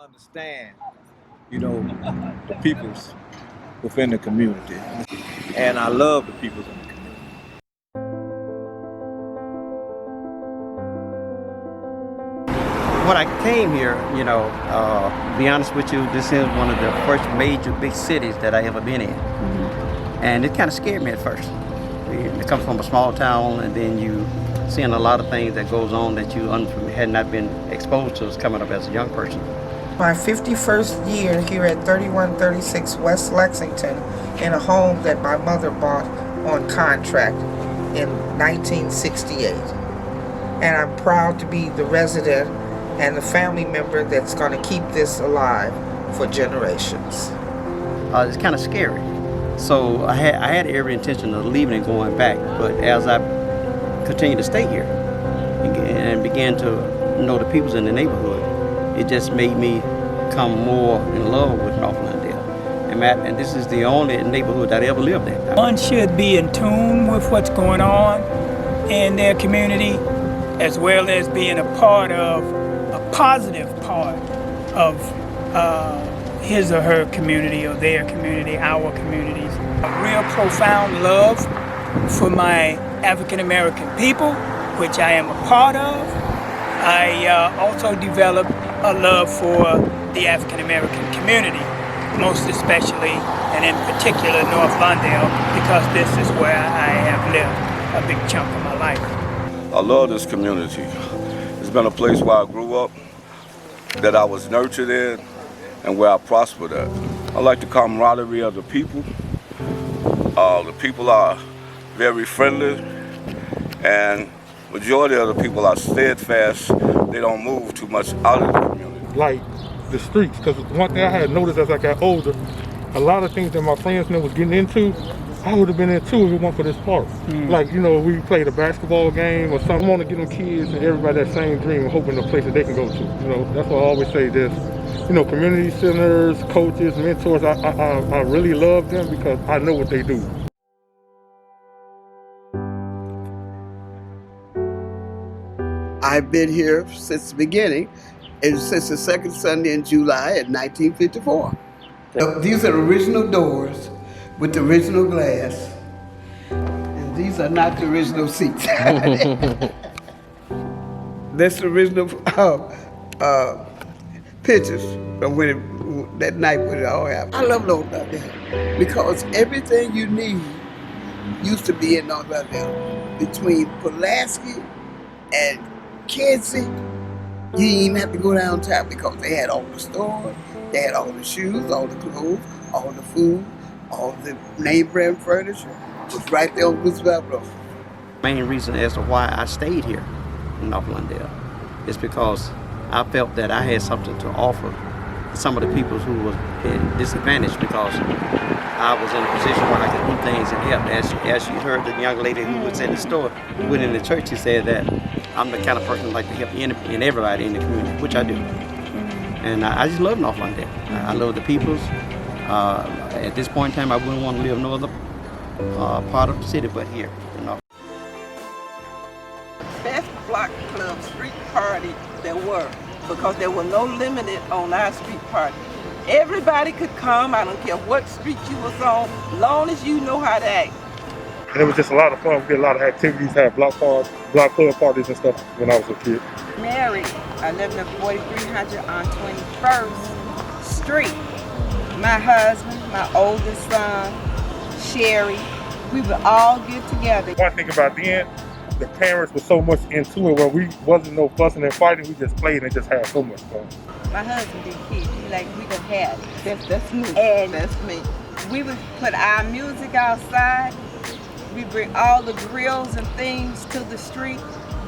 understand, the peoples within the community. And I love the peoples in the community. When I came here, to be honest with you, this is one of the first major big cities that I ever been in. And it kind of scared me at first. You come from a small town and then you seeing a lot of things that goes on that you had not been exposed to as coming up as a young person. My 51st year here at 3136 West Lexington in a home that my mother bought on contract in 1968. And I'm proud to be the resident and the family member that's going to keep this alive for generations. It's kind of scary. So I had every intention of leaving and going back, but as I continued to stay here and began to know the peoples in the neighborhood, it just made me come more in love with North Lawndale. And this is the only neighborhood that I ever lived in. One should be in tune with what's going on in their community, as well as being a part of, a positive part of his or her community or their community, our communities. A real profound love for my African American people, which I am a part of. I also developed a love for the African American community, most especially and in particular North Lawndale, because this is where I have lived a big chunk of my life. I love this community. It's been a place where I grew up, that I was nurtured in, and where I prospered at. I like the camaraderie of the people. The people are very friendly, and majority of the people are steadfast. They don't move too much out of the community. Like the streets, because one thing I had noticed as I got older, a lot of things that my friends was getting into, I would have been into if it weren't for this park. Like, we played a basketball game or something. I want to get them kids and everybody that same dream, hoping the place that they can go to. That's what I always say. There's, community centers, coaches, mentors. I really love them because I know what they do. I've been here since the beginning, and since the second Sunday in July in 1954. These are original doors with the original glass, and these are not the original seats. That's the original pictures from that night when it all happened. I love North Lawndale because everything you need used to be in North Lawndale. Between Pulaski and Kinsey, you didn't even have to go downtown because they had all the stores, they had all the shoes, all the clothes, all the food, all the name brand furniture. It was right there on Roosevelt Road. Main reason as to why I stayed here in North Lawndale is because I felt that I had something to offer some of the people who were disadvantaged, because I was in a position where I could do things and help. As you heard the young lady who was in the store, who went in the church, she said that I'm the kind of person who like to help everybody in the community, which I do. And I just love North Lawndale. I love the peoples. At this point in time, I wouldn't want to live no other part of the city but here. Best block club street party there were, because there were no limit on our street party. Everybody could come, I don't care what street you was on, long as you know how to act. And it was just a lot of fun. We did a lot of activities, had block club parties and stuff when I was a kid. Married, I lived in 4300 on 21st Street. My husband, my oldest son, Sherry, we would all get together. One thing about then, the parents were so much into it where we wasn't no fussing and fighting, we just played and just had so much fun. My husband did kids, he like, we gonna have it. That's me, and that's me. We would put our music outside, we bring all the grills and things to the street.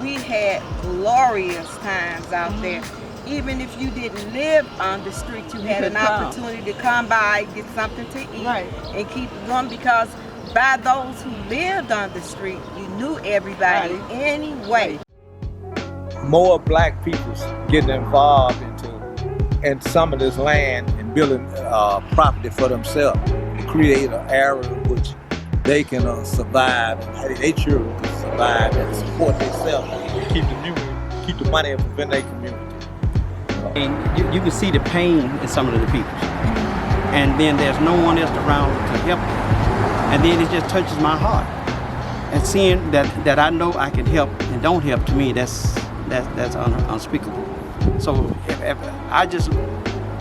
We had glorious times out there. Even if you didn't live on the street, you had an opportunity to come by, get something to eat, and keep it going, because by those who lived on the street, you knew everybody anyway. More black people getting involved in some of this land and building property for themselves to create an area in which they can survive, and their children can survive and support themselves and keep the money within their community. And you can see the pain in some of the people. And then there's no one else around to help them. And then it just touches my heart. And seeing that I know I can help and don't help, to me, that's unspeakable. So if I just,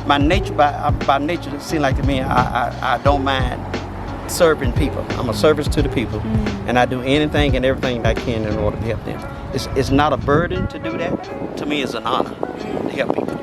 by nature, it seems like to me, I don't mind serving people. I'm a service to the people, and I do anything and everything I can in order to help them. It's not a burden to do that. To me, it's an honor to help people.